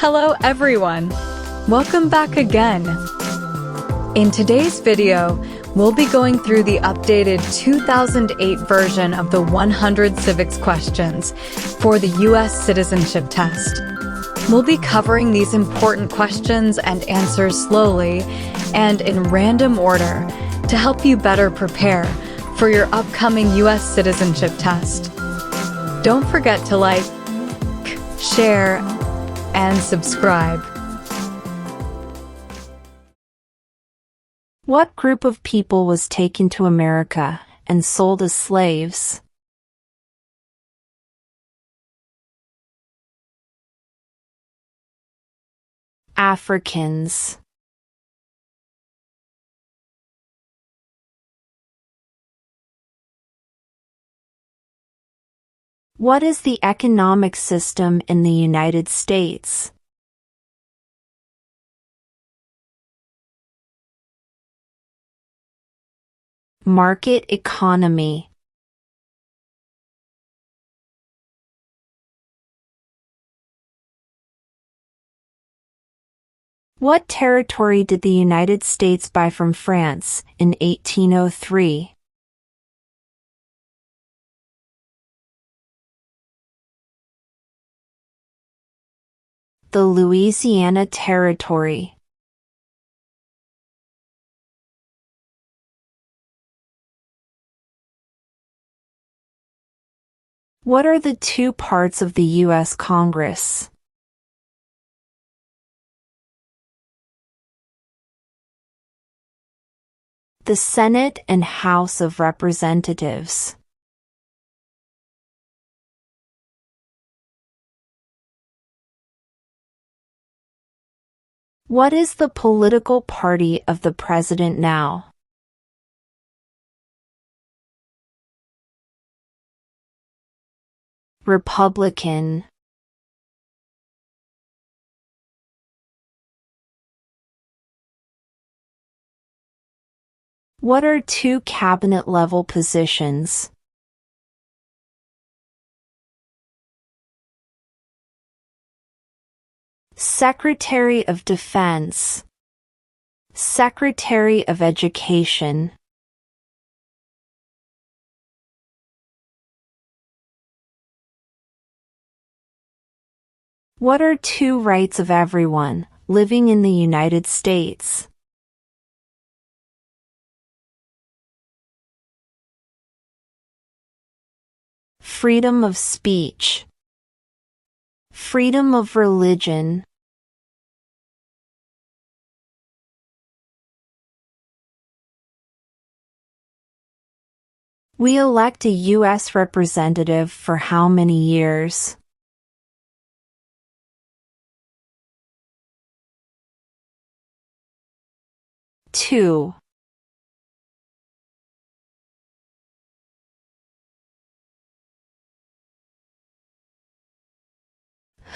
Hello everyone! Welcome back again! In today's video, we'll be going through the updated 2008 version of the 100 civics questions for the U.S. citizenship test. We'll be covering these important questions and answers slowly and in random order to help you better prepare for your upcoming U.S. citizenship test. Don't forget to like, share, and subscribe. What group of people was taken to America and sold as slaves? Africans. What is the economic system in the United States? Market economy. What territory did the United States buy from France in 1803? The Louisiana Territory. What are the two parts of the U.S. Congress? The Senate and House of Representatives. What is the political party of the president now? Republican. What are two cabinet-level positions? Secretary of Defense. Secretary of Education. What are two rights of everyone living in the United States? Freedom of speech. Freedom of religion. We elect a U.S. representative for how many years? Two.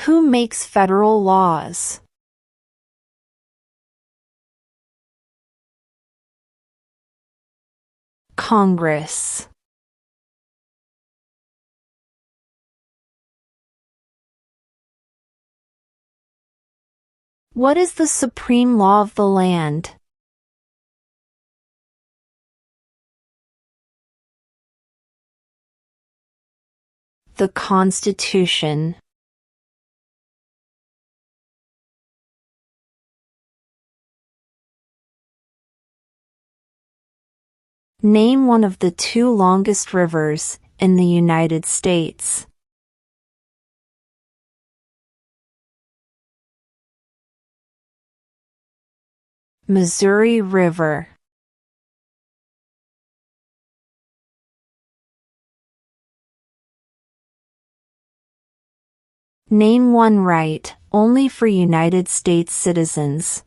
Who makes federal laws? Congress. What is the supreme law of the land? The Constitution. Name one of the two longest rivers in the United States. Missouri River. Name one right only for United States citizens.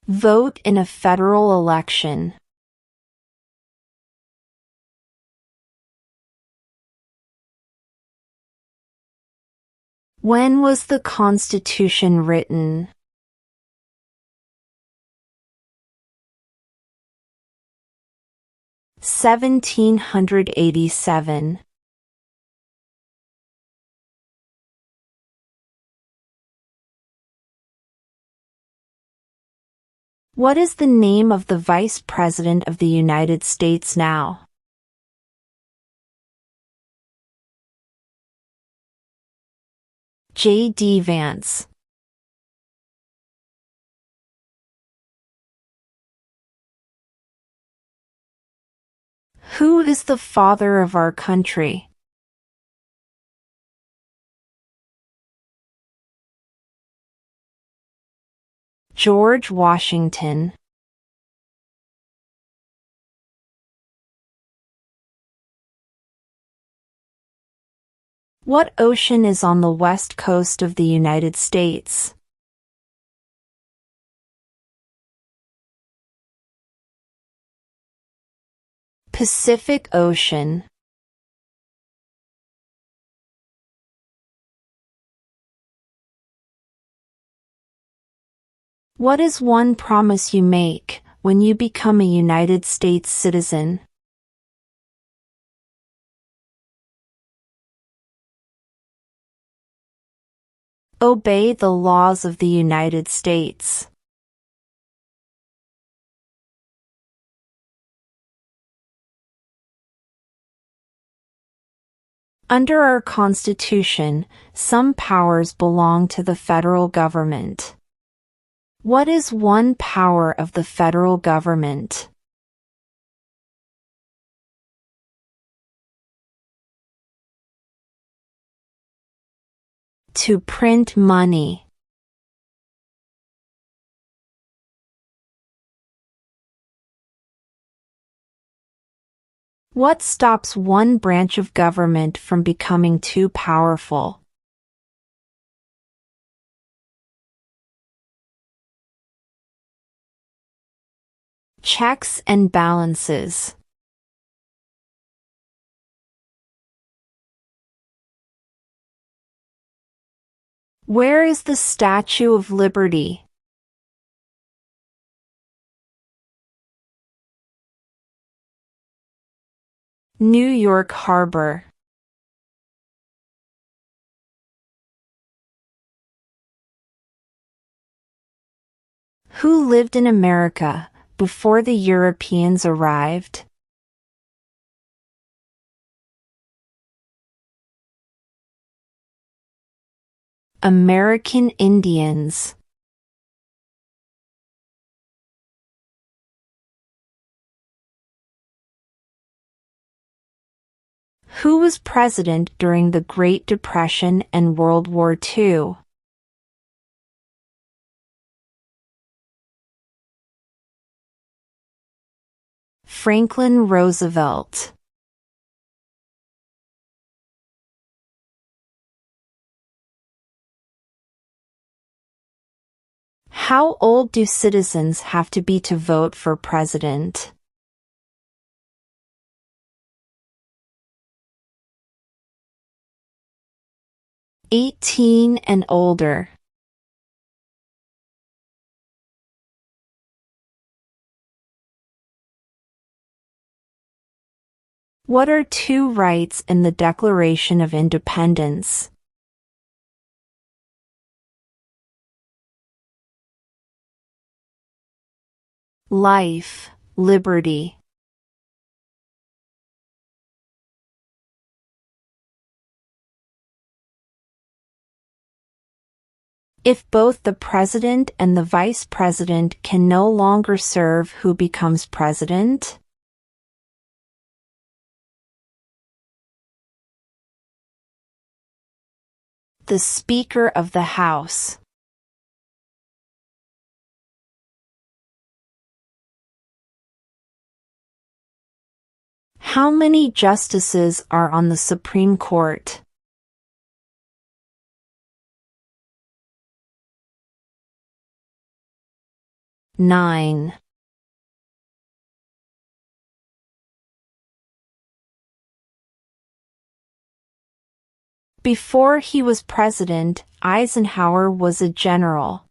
Vote in a federal election. When was the Constitution written? 1787. What is the name of the Vice President of the United States now? J.D. Vance. Who is the father of our country? George Washington. What ocean is on the west coast of the United States? Pacific Ocean. What is one promise you make when you become a United States citizen? Obey the laws of the United States. Under our Constitution, some powers belong to the federal government. What is one power of the federal government? To print money. What stops one branch of government from becoming too powerful? Checks and balances. Where is the Statue of Liberty? New York Harbor. Who lived in America before the Europeans arrived? American Indians. Who was president during the Great Depression and World War II? Franklin Roosevelt. How old do citizens have to be to vote for president? '18 and older. What are two rights in the Declaration of Independence? Life, liberty. If both the president and the vice president can no longer serve, who becomes president? The Speaker of the House. How many justices are on the Supreme Court? 9. Before he was president, Eisenhower was a general.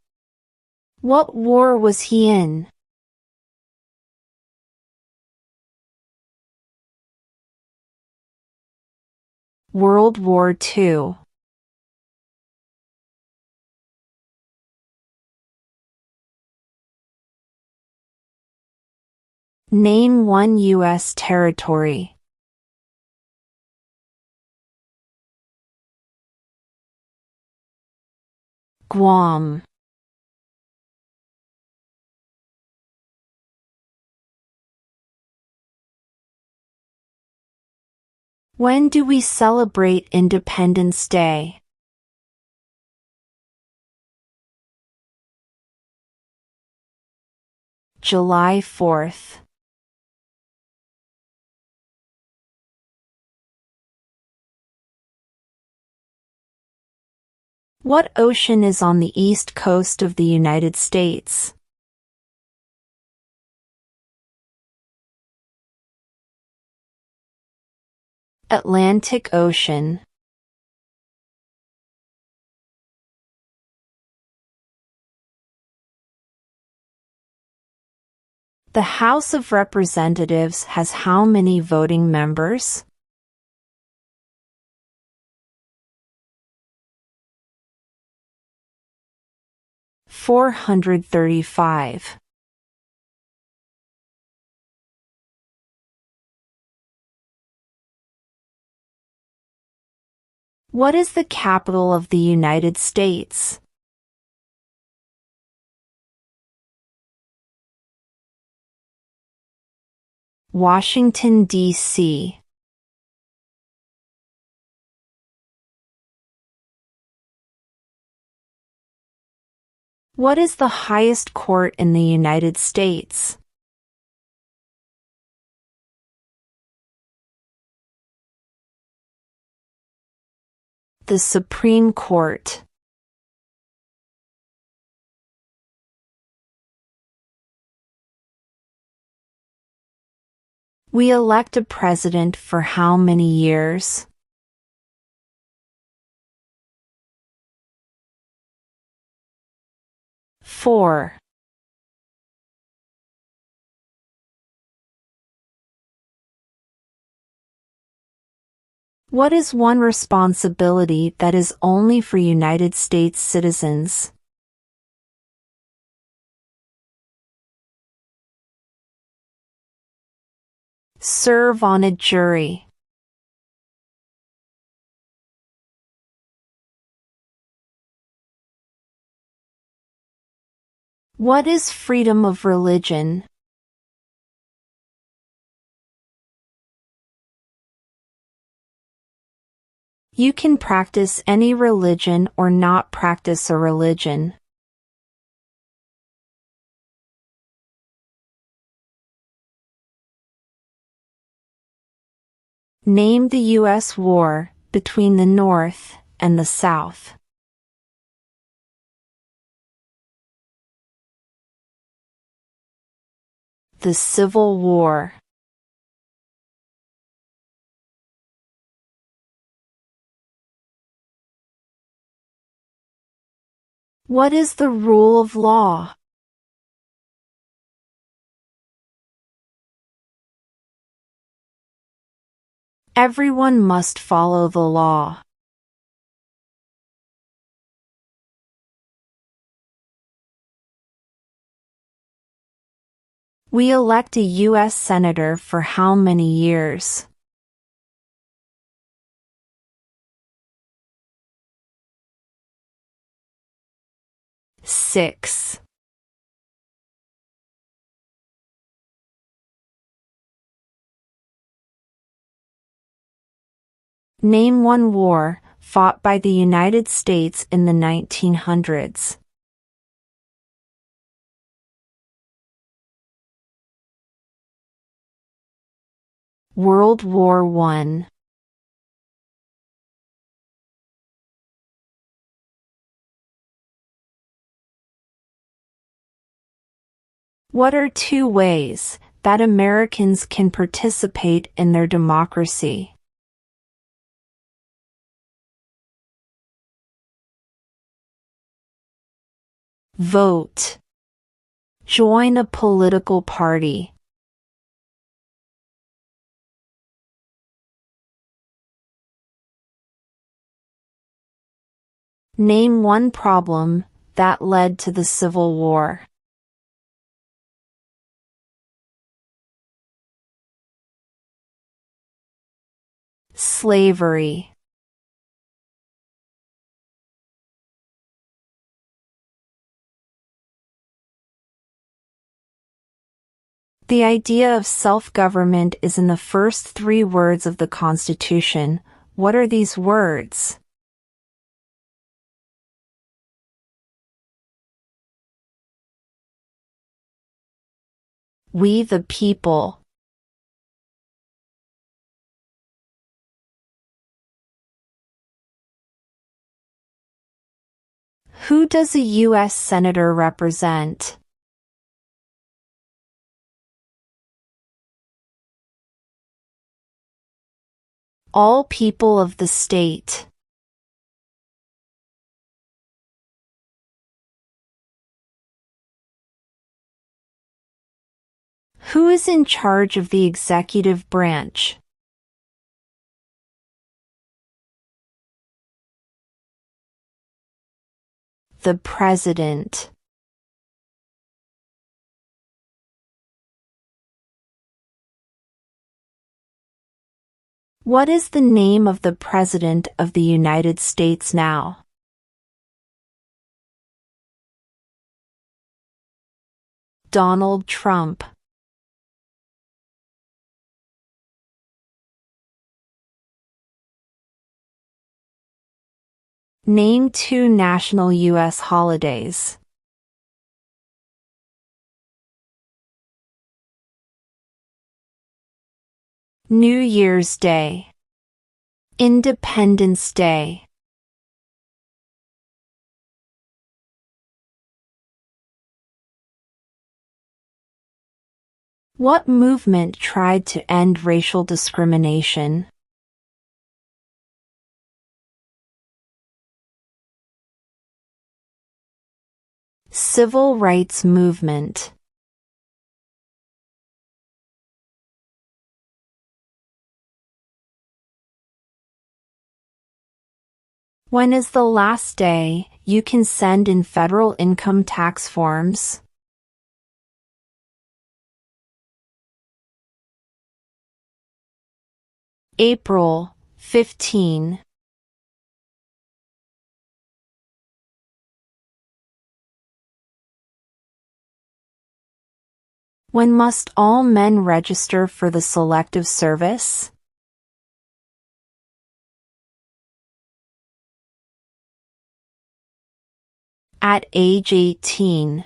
What war was he in? World War II. Name one U.S. territory. Guam. When do we celebrate Independence Day? July 4th. What ocean is on the east coast of the United States? Atlantic Ocean. The House of Representatives has how many voting members? 435. What is the capital of the United States? Washington, D.C. What is the highest court in the United States? The Supreme Court. We elect a president for how many years? 4. What is one responsibility that is only for United States citizens? Serve on a jury. What is freedom of religion? You can practice any religion or not practice a religion. Name the U.S. war between the North and the South. The Civil War. What is the rule of law? Everyone must follow the law. We elect a U.S. Senator for how many years? 6. Name one war fought by the United States in the 1900s. World War I. What are 2 ways that Americans can participate in their democracy? Vote. Join a political party. Name one problem that led to the Civil War. Slavery. The idea of self-government is in the first 3 words of the Constitution. What are these words? We the people. Who does a U.S. Senator represent? All people of the state. Who is in charge of the executive branch? The President. What is the name of the President of the United States now? Donald Trump. Name 2 national U.S. holidays. New Year's Day. Independence Day. What movement tried to end racial discrimination? Civil rights movement. When is the last day you can send in federal income tax forms? April 15. When must all men register for the Selective Service? At age 18.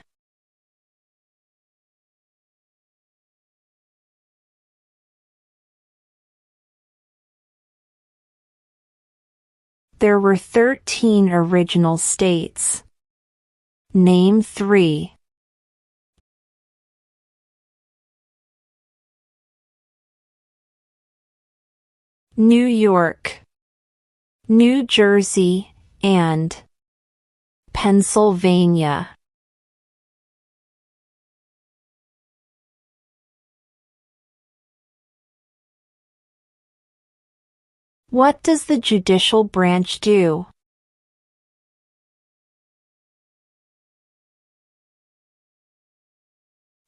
There were 13 original states. Name 3. New York, New Jersey, and Pennsylvania. What does the judicial branch do?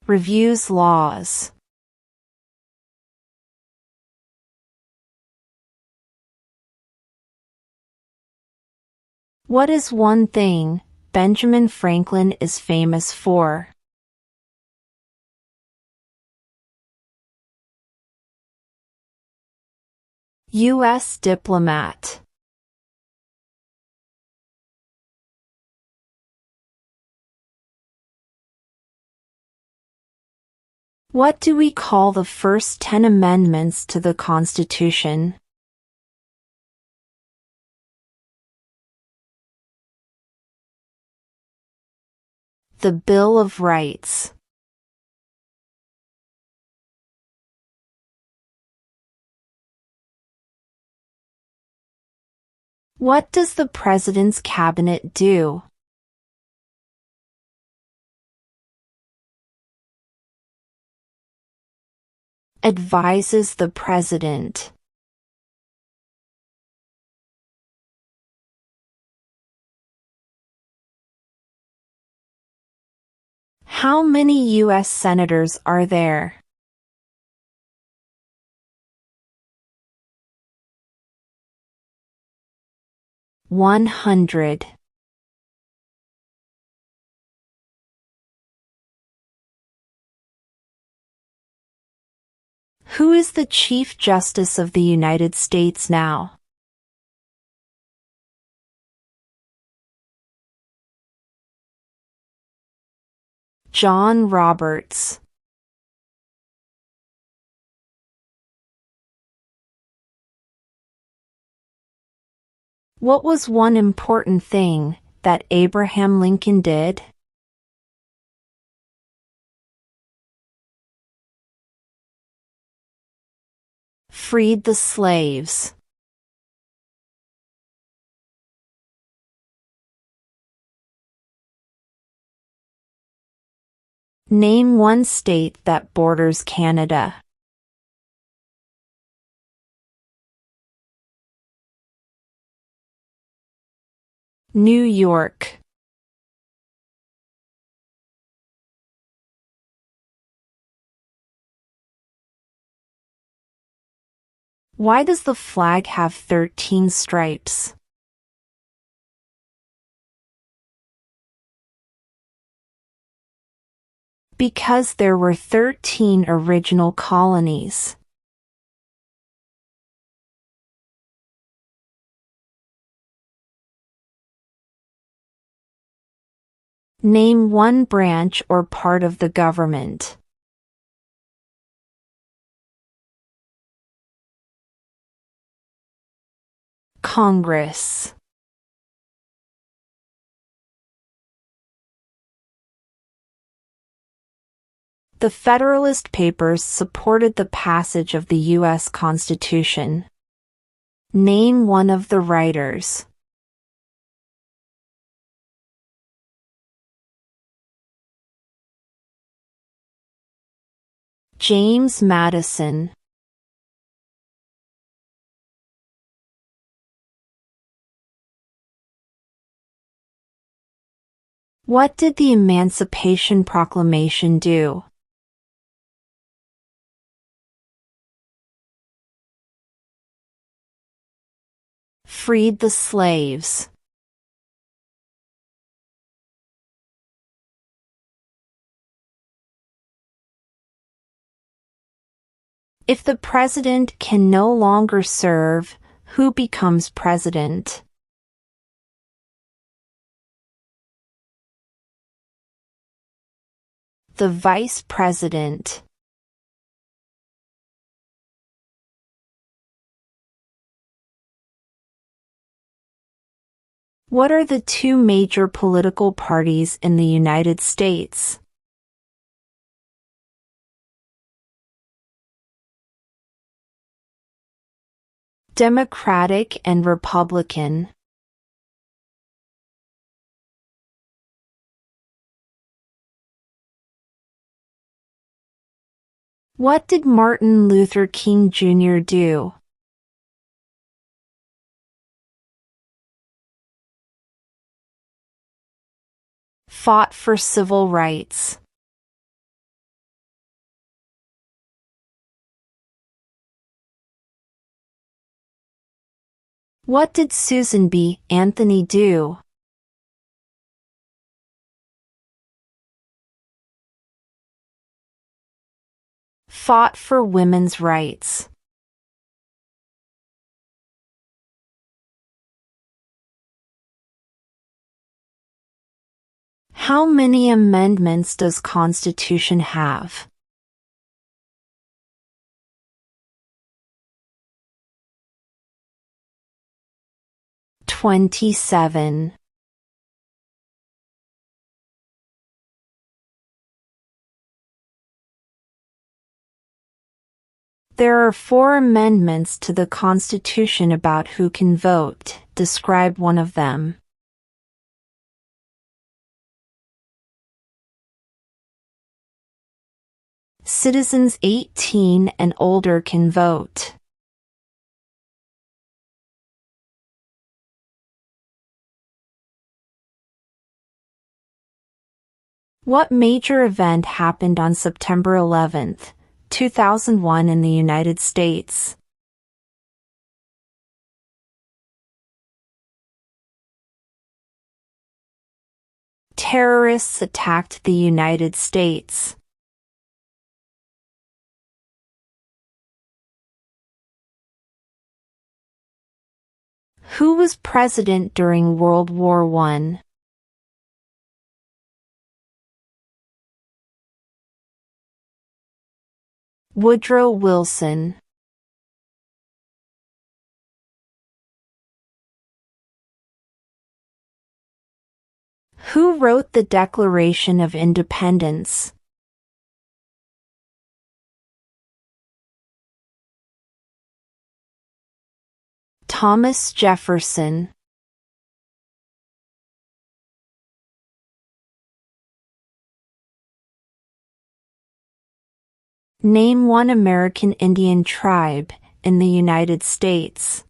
Reviews laws. What is one thing Benjamin Franklin is famous for? U.S. diplomat. What do we call the first 10 amendments to the Constitution? The Bill of Rights. What does the President's Cabinet do? Advises the President. How many U.S. senators are there? 100. Who is the Chief Justice of the United States now? John Roberts. What was one important thing that Abraham Lincoln did? Freed the slaves. Name one state that borders Canada. New York. Why does the flag have 13 stripes? Because there were 13 original colonies. Name one branch or part of the government. Congress. The Federalist Papers supported the passage of the U.S. Constitution. Name one of the writers. James Madison. What did the Emancipation Proclamation do? Freed the slaves. If the president can no longer serve, who becomes president? The vice president. What are the two major political parties in the United States? Democratic and Republican. What did Martin Luther King Jr. do? Fought for civil rights. What did Susan B. Anthony do? Fought for women's rights. How many amendments does Constitution have? 27. There are 4 amendments to the Constitution about who can vote. Describe one of them. Citizens 18 and older can vote. What major event happened on September 11, 2001 in the United States? Terrorists attacked the United States. Who was president during World War I? Woodrow Wilson. Who wrote the Declaration of Independence? Thomas Jefferson. Name one American Indian tribe in the United States.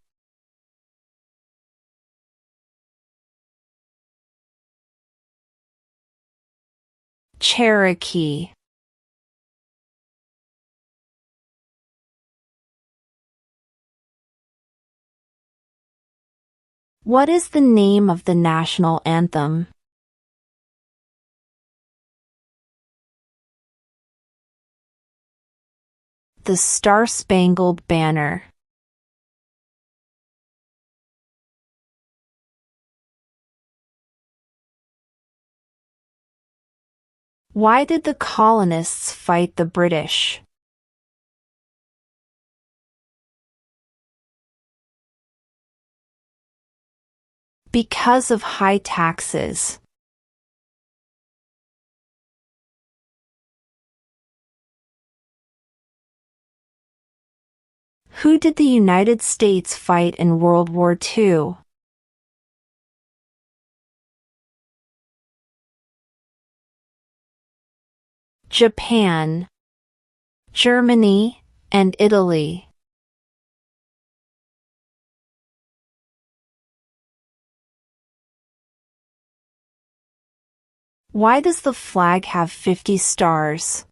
Cherokee. What is the name of the national anthem? The Star-Spangled Banner. Why did the colonists fight the British? Because of high taxes. Who did the United States fight in World War II? Japan, Germany, and Italy. Why does the flag have 50 stars?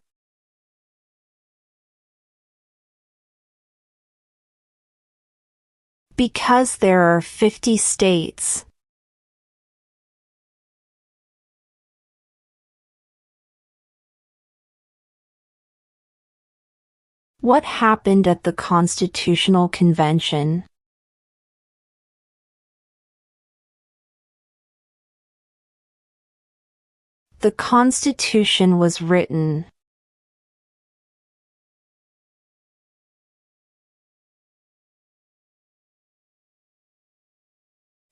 Because there are 50 states. What happened at the Constitutional Convention? The Constitution was written.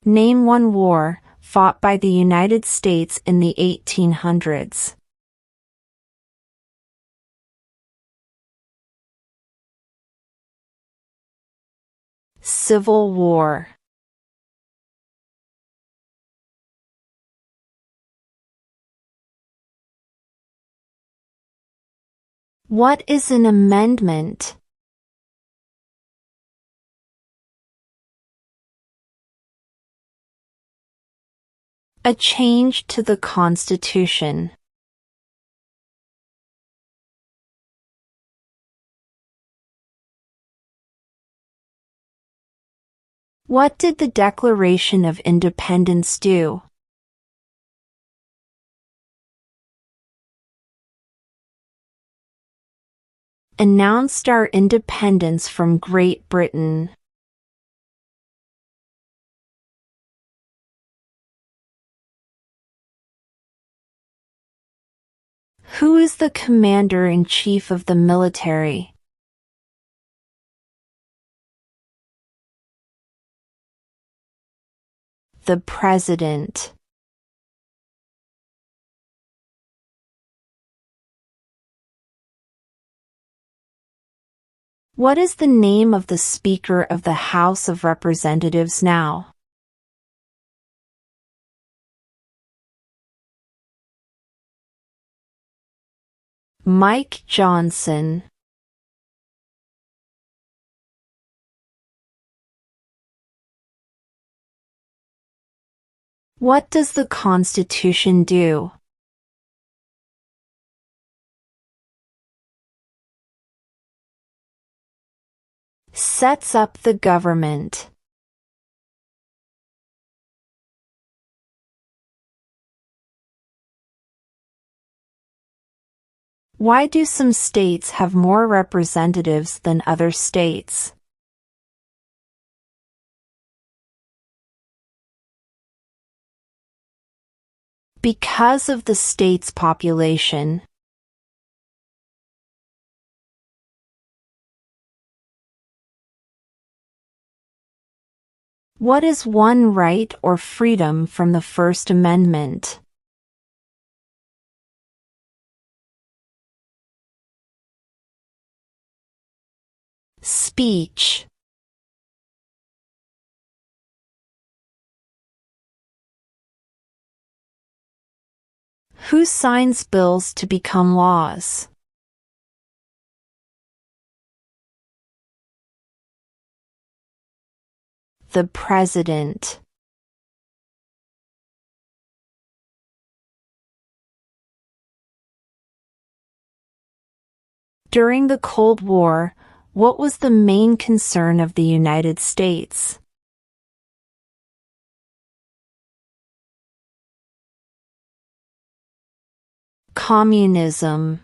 Name one war fought by the United States in the 1800s. Civil War. What is an amendment? A change to the Constitution. What did the Declaration of Independence do? Announced our independence from Great Britain. Who is the Commander-in-Chief of the military? The President. What is the name of the Speaker of the House of Representatives now? Mike Johnson. What does the Constitution do? Sets up the government. Why do some states have more representatives than other states? Because of the state's population. What is one right or freedom from the First Amendment? Speech. Who signs bills to become laws? The President. During the Cold War, what was the main concern of the United States? Communism.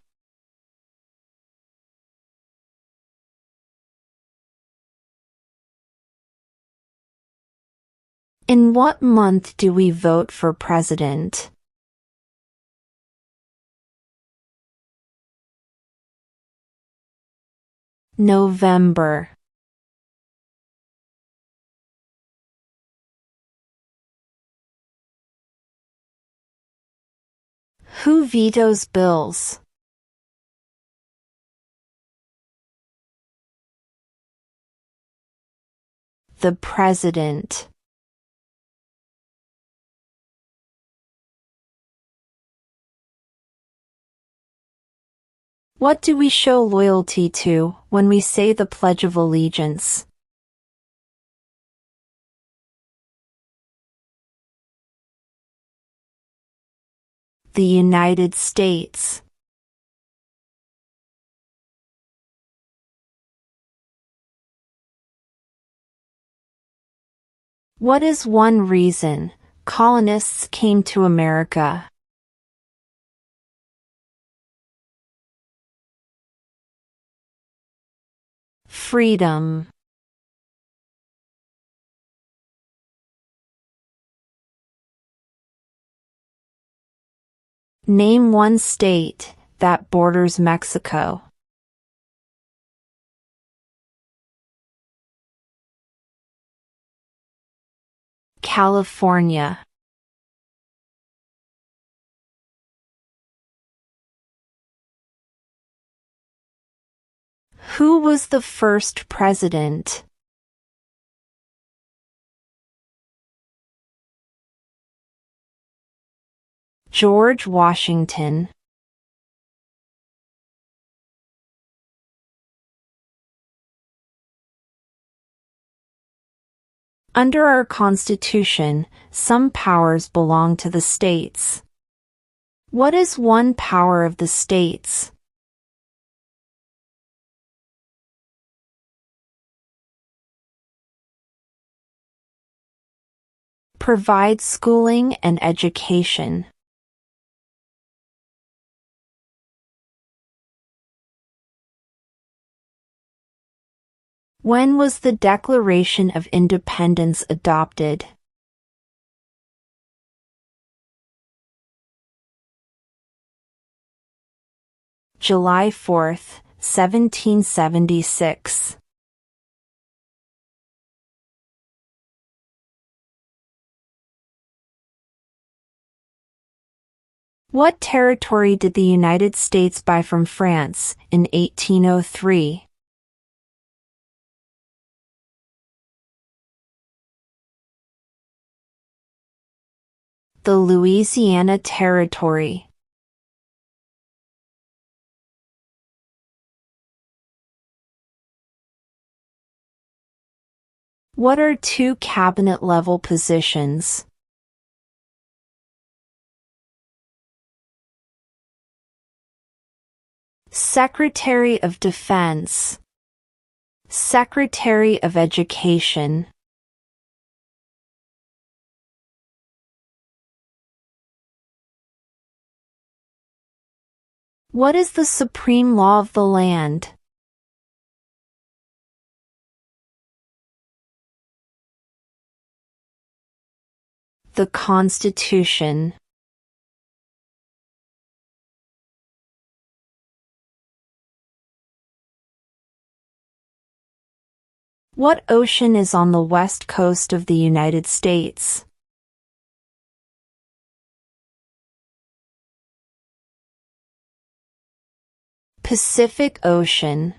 In what month do we vote for president? November. Who vetoes bills? The President. What do we show loyalty to when we say the Pledge of Allegiance? The United States. What is one reason colonists came to America? Freedom. Name one state that borders Mexico. California. Who was the first president? George Washington. Under our Constitution, some powers belong to the states. What is one power of the states? Provide schooling and education. When was the Declaration of Independence adopted? July 4, 1776. What territory did the United States buy from France in 1803? The Louisiana Territory. What are two cabinet-level positions? Secretary of Defense. Secretary of Education. What is the supreme law of the land? The Constitution. What ocean is on the west coast of the United States? Pacific Ocean.